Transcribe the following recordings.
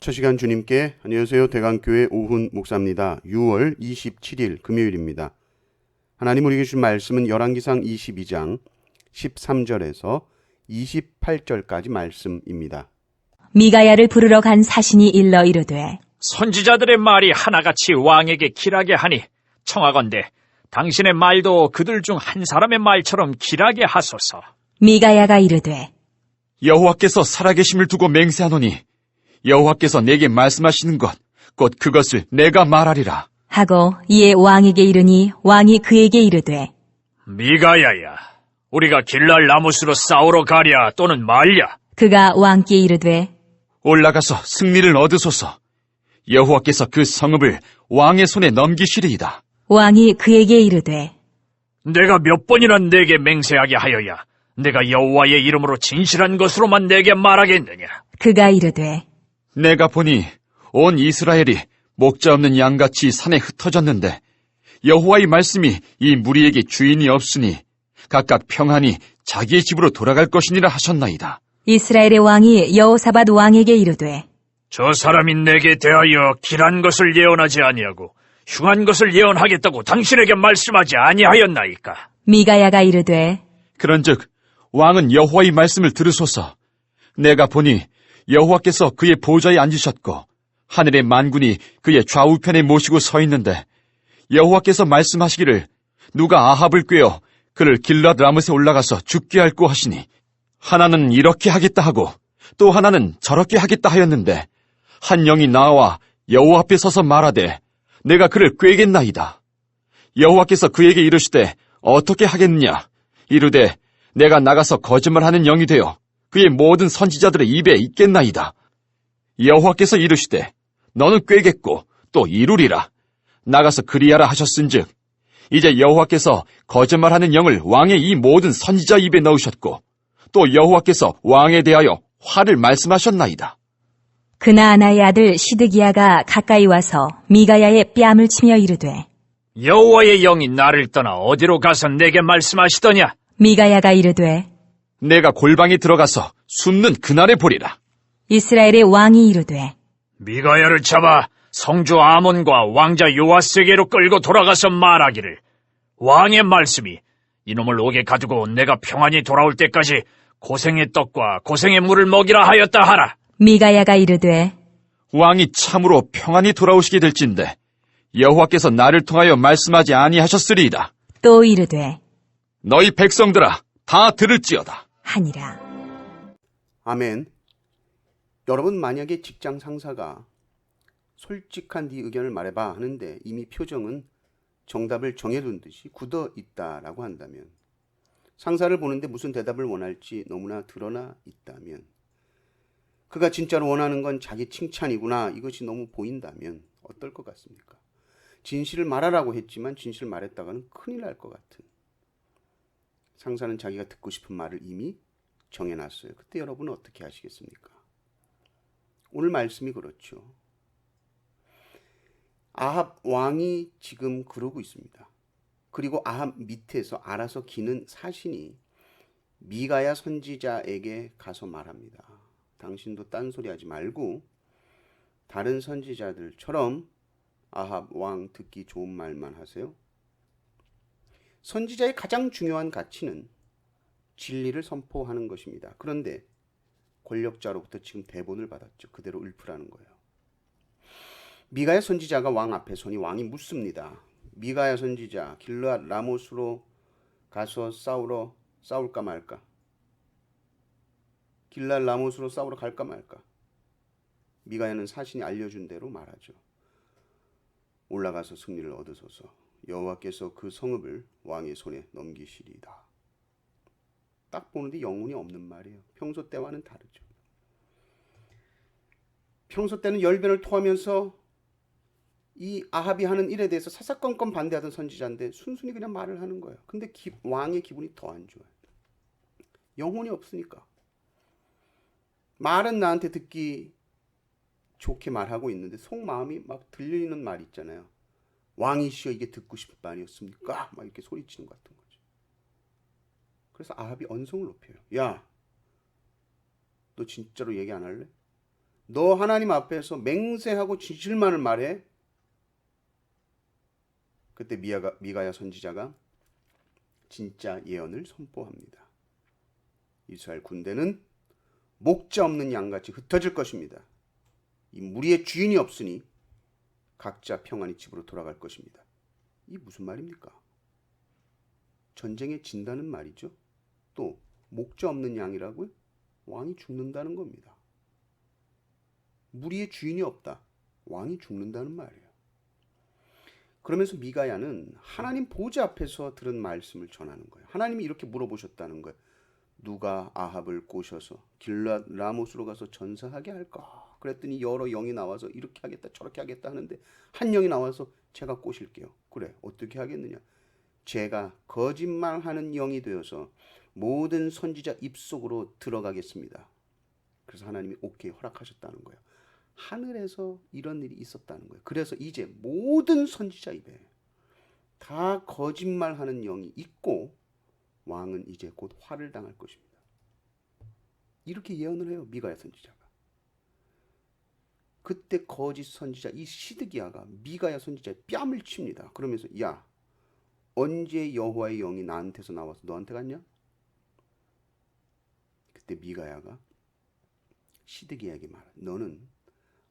첫 시간 주님께 안녕하세요. 대강교회 오훈 목사입니다. 6월 27일 금요일입니다. 하나님 우리에게 주신 말씀은 열왕기상 22장 13절에서 28절까지 말씀입니다. 미가야를 부르러 간 사신이 일러 이르되 선지자들의 말이 하나같이 왕에게 길하게 하니 청하건대 당신의 말도 그들 중 한 사람의 말처럼 길하게 하소서. 미가야가 이르되 여호와께서 살아계심을 두고 맹세하노니 여호와께서 내게 말씀하시는 것 곧 그것을 내가 말하리라. 하고 이에 왕에게 이르니 왕이 그에게 이르되 미가야야, 우리가 길랄 라모스로 싸우러 가랴 또는 말랴? 그가 왕께 이르되 올라가서 승리를 얻으소서. 여호와께서 그 성읍을 왕의 손에 넘기시리이다. 왕이 그에게 이르되 내가 몇 번이나 내게 맹세하게 하여야 내가 여호와의 이름으로 진실한 것으로만 내게 말하겠느냐? 그가 이르되 내가 보니 온 이스라엘이 목자 없는 양같이 산에 흩어졌는데 여호와의 말씀이 이 무리에게 주인이 없으니 각각 평안히 자기의 집으로 돌아갈 것이니라 하셨나이다. 이스라엘의 왕이 여호사밧 왕에게 이르되 저 사람이 내게 대하여 길한 것을 예언하지 아니하고 흉한 것을 예언하겠다고 당신에게 말씀하지 아니하였나이까? 미가야가 이르되 그런즉 왕은 여호와의 말씀을 들으소서. 내가 보니 여호와께서 그의 보좌에 앉으셨고 하늘의 만군이 그의 좌우편에 모시고 서 있는데 여호와께서 말씀하시기를 누가 아합을 꾀어 그를 길랏 라못에 올라가서 죽게 할꼬 하시니 하나는 이렇게 하겠다 하고 또 하나는 저렇게 하겠다 하였는데 한 영이 나와 여호와 앞에 서서 말하되 내가 그를 꾀겠나이다. 여호와께서 그에게 이르시되 어떻게 하겠느냐? 이르되 내가 나가서 거짓말하는 영이 되어 그의 모든 선지자들의 입에 있겠나이다. 여호와께서 이르시되 너는 꾀겠고 또 이루리라. 나가서 그리하라 하셨은즉 이제 여호와께서 거짓말하는 영을 왕의 이 모든 선지자 입에 넣으셨고 또 여호와께서 왕에 대하여 화를 말씀하셨나이다. 그나아나의 아들 시드기야가 가까이 와서 미가야의 뺨을 치며 이르되 여호와의 영이 나를 떠나 어디로 가서 내게 말씀하시더냐? 미가야가 이르되 내가 골방에 들어가서 숨는 그날에 보리라. 이스라엘의 왕이 이르되 미가야를 잡아 성주 아몬과 왕자 요아스에게로 끌고 돌아가서 말하기를 왕의 말씀이 이놈을 옥에 가두고 내가 평안히 돌아올 때까지 고생의 떡과 고생의 물을 먹이라 하였다 하라. 미가야가 이르되 왕이 참으로 평안히 돌아오시게 될진데 여호와께서 나를 통하여 말씀하지 아니하셨으리이다. 또 이르되 너희 백성들아 다 들을지어다. 하니라. 아멘. 여러분, 만약에 직장 상사가 솔직한 네 의견을 말해봐 하는데 이미 표정은 정답을 정해둔 듯이 굳어 있다라고 한다면, 상사를 보는데 무슨 대답을 원할지 너무나 드러나 있다면, 그가 진짜로 원하는 건 자기 칭찬이구나, 이것이 너무 보인다면 어떨 것 같습니까? 진실을 말하라고 했지만 진실을 말했다가는 큰일 날 것 같은, 상사는 자기가 듣고 싶은 말을 이미 정해놨어요. 그때 여러분은 어떻게 하시겠습니까? 오늘 말씀이 그렇죠. 아합 왕이 지금 그러고 있습니다. 그리고 아합 밑에서 알아서 기는 사신이 미가야 선지자에게 가서 말합니다. 당신도 딴소리 하지 말고 다른 선지자들처럼 아합 왕 듣기 좋은 말만 하세요. 선지자의 가장 중요한 가치는 진리를 선포하는 것입니다. 그런데 권력자로부터 지금 대본을 받았죠. 그대로 읊으라는 거예요. 미가야 선지자가 왕 앞에 서니 왕이 묻습니다. 미가야 선지자, 길르앗 라못으로 가서 싸울까 말까? 길르앗 라못으로 싸우러 갈까 말까? 미가야는 사신이 알려준 대로 말하죠. 올라가서 승리를 얻으소서. 여호와께서 그 성읍을 왕의 손에 넘기시리이다. 딱 보는데 영혼이 없는 말이에요. 평소 때와는 다르죠. 평소 때는 열변을 토하면서 이 아합이 하는 일에 대해서 사사건건 반대하던 선지자인데 순순히 그냥 말을 하는 거예요. 근데 왕의 기분이 더 안 좋아요. 영혼이 없으니까. 말은 나한테 듣기 좋게 말하고 있는데 속마음이 막 들리는 말 있잖아요. 왕이시여 이게 듣고 싶은 말이었습니까? 막 이렇게 소리치는 것 같은 거죠. 그래서 아합이 언성을 높여요. 야, 너 진짜로 얘기 안 할래? 너 하나님 앞에서 맹세하고 진실만을 말해. 그때 미가야 선지자가 진짜 예언을 선포합니다. 이스라엘 군대는 목자 없는 양같이 흩어질 것입니다. 이 무리의 주인이 없으니 각자 평안히 집으로 돌아갈 것입니다. 이 무슨 말입니까? 전쟁에 진다는 말이죠. 또 목자 없는 양이라고요? 왕이 죽는다는 겁니다. 무리의 주인이 없다. 왕이 죽는다는 말이에요. 그러면서 미가야는 하나님 보좌 앞에서 들은 말씀을 전하는 거예요. 하나님이 이렇게 물어보셨다는 거예요. 누가 아합을 꼬셔서 길랏 라못으로 가서 전사하게 할까? 그랬더니 여러 영이 나와서 이렇게 하겠다 저렇게 하겠다 하는데 한 영이 나와서 제가 꼬실게요. 그래, 어떻게 하겠느냐? 제가 거짓말하는 영이 되어서 모든 선지자 입속으로 들어가겠습니다. 그래서 하나님이 오케이 허락하셨다는 거예요. 하늘에서 이런 일이 있었다는 거예요. 그래서 이제 모든 선지자 입에 다 거짓말하는 영이 있고 왕은 이제 곧 화를 당할 것입니다. 이렇게 예언을 해요. 미가야 선지자가. 그때 거짓 선지자 이 시드기야가 미가야 선지자의 뺨을 칩니다. 그러면서 야, 언제 여호와의 영이 나한테서 나와서 너한테 갔냐? 그때 미가야가 시드기야에게 말해. 너는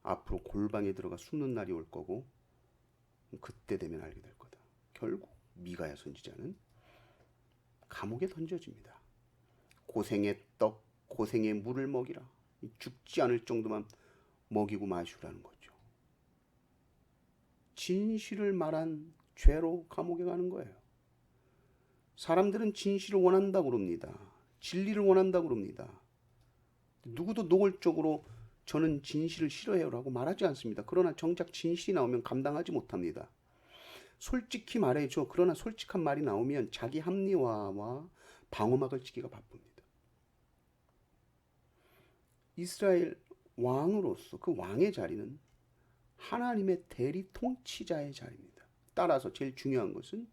앞으로 골방에 들어가 숨는 날이 올 거고 그때 되면 알게 될 거다. 결국 미가야 선지자는 감옥에 던져집니다. 고생의 떡, 고생의 물을 먹이라. 죽지 않을 정도만 먹이고 마시라는 거죠. 진실을 말한 죄로 감옥에 가는 거예요. 사람들은 진실을 원한다고 그럽니다. 진리를 원한다고 그럽니다. 누구도 노골적으로 저는 진실을 싫어해요라고 말하지 않습니다. 그러나 정작 진실이 나오면 감당하지 못합니다. 솔직히 말해줘. 그러나 솔직한 말이 나오면 자기 합리화와 방어막을 치기가 바쁩니다. 이스라엘 왕으로서 그 왕의 자리는 하나님의 대리 통치자의 자리입니다. 따라서 제일 중요한 것은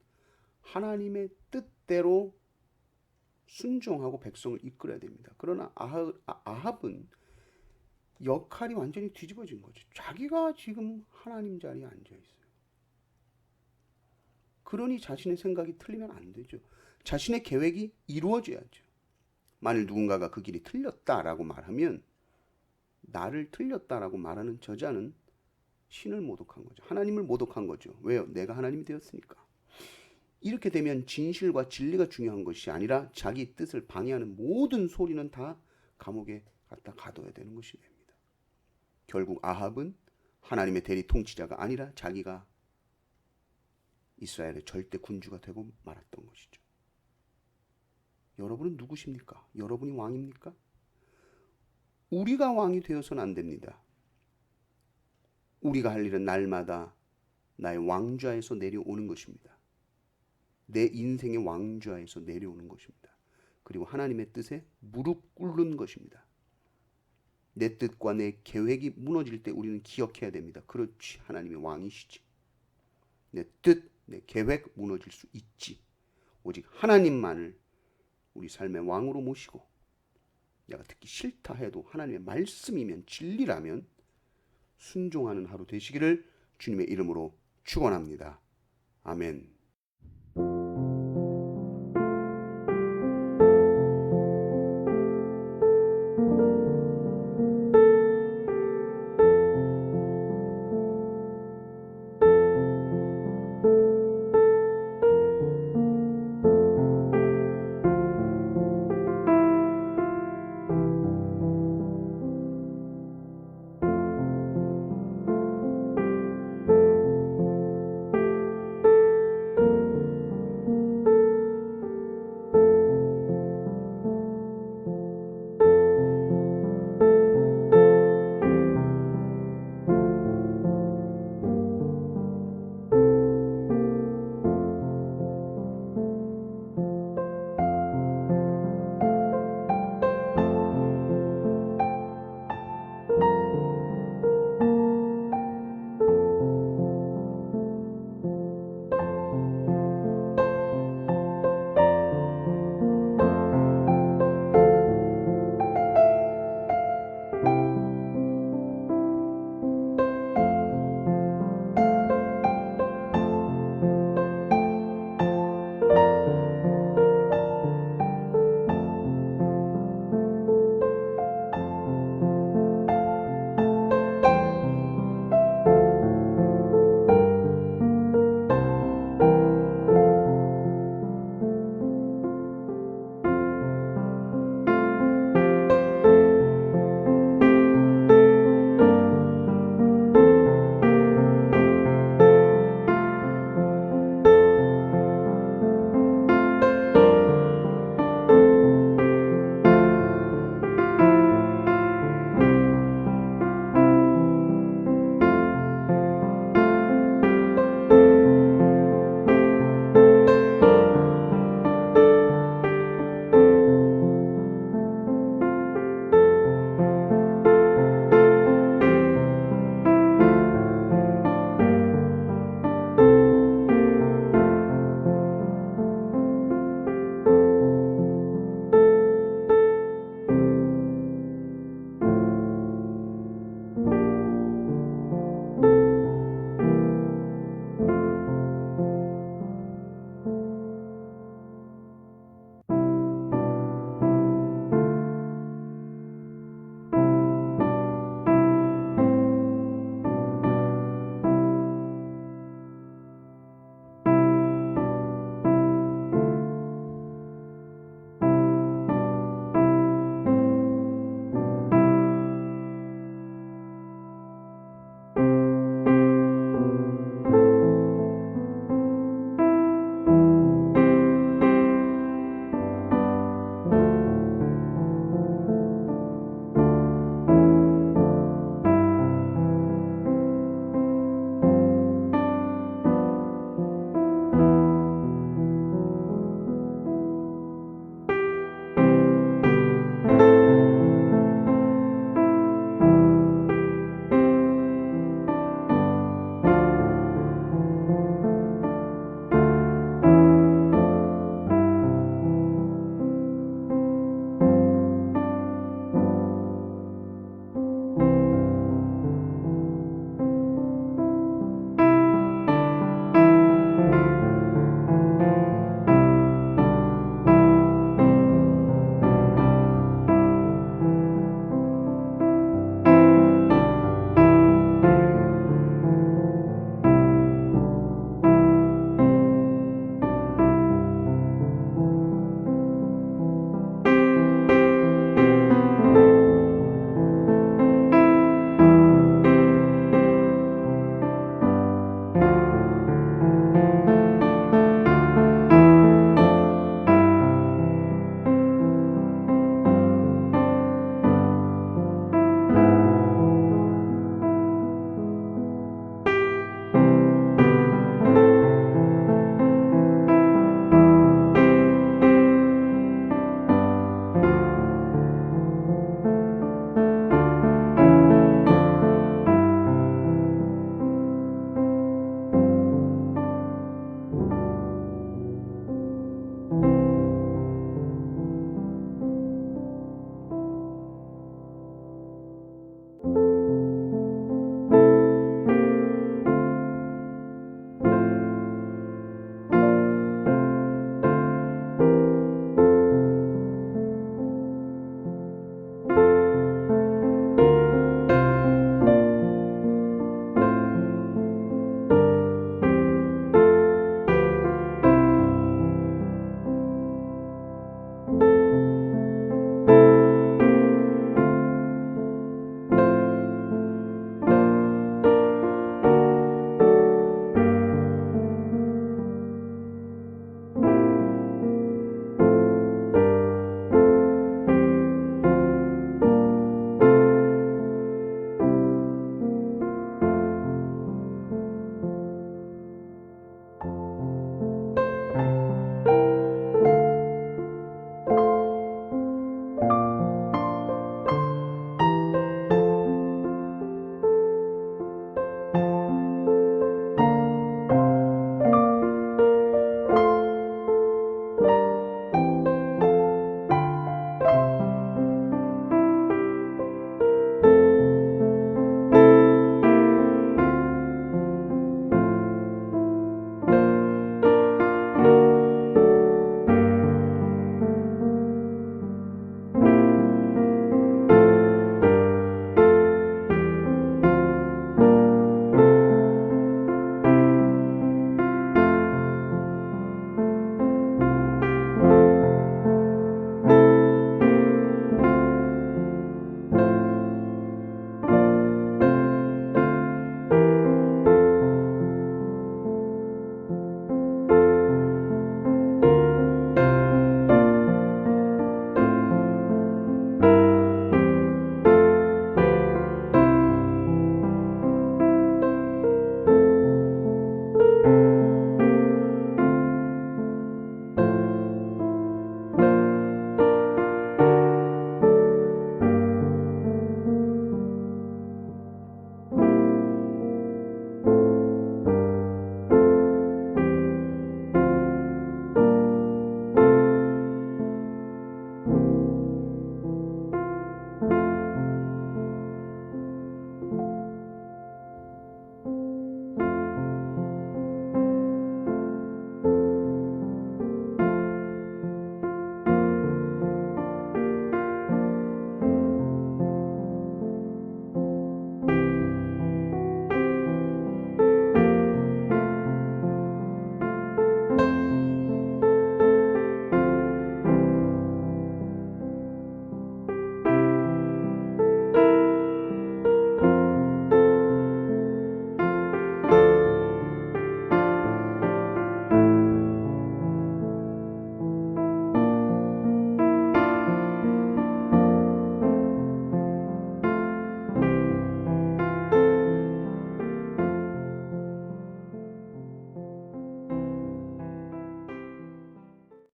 하나님의 뜻대로 순종하고 백성을 이끌어야 됩니다. 그러나 아합은 역할이 완전히 뒤집어진 거죠. 자기가 지금 하나님 자리에 앉아 있어요. 그러니 자신의 생각이 틀리면 안 되죠. 자신의 계획이 이루어져야죠. 만일 누군가가 그 길이 틀렸다라고 말하면 나를 틀렸다라고 말하는 저자는 신을 모독한 거죠. 하나님을 모독한 거죠. 왜요? 내가 하나님이 되었으니까. 이렇게 되면 진실과 진리가 중요한 것이 아니라 자기 뜻을 방해하는 모든 소리는 다 감옥에 갖다 가둬야 되는 것이 됩니다. 결국 아합은 하나님의 대리 통치자가 아니라 자기가 이스라엘의 절대 군주가 되고 말았던 것이죠. 여러분은 누구십니까? 여러분이 왕입니까? 우리가 왕이 되어서는 안 됩니다. 우리가 할 일은 날마다 나의 왕좌에서 내려오는 것입니다. 내 인생의 왕좌에서 내려오는 것입니다. 그리고 하나님의 뜻에 무릎 꿇는 것입니다. 내 뜻과 내 계획이 무너질 때 우리는 기억해야 됩니다. 그렇지, 하나님이 왕이시지. 내 뜻, 내 계획 무너질 수 있지. 오직 하나님만을 우리 삶의 왕으로 모시고 내가 듣기 싫다 해도 하나님의 말씀이면 진리라면 순종하는 하루 되시기를 주님의 이름으로 축원합니다. 아멘.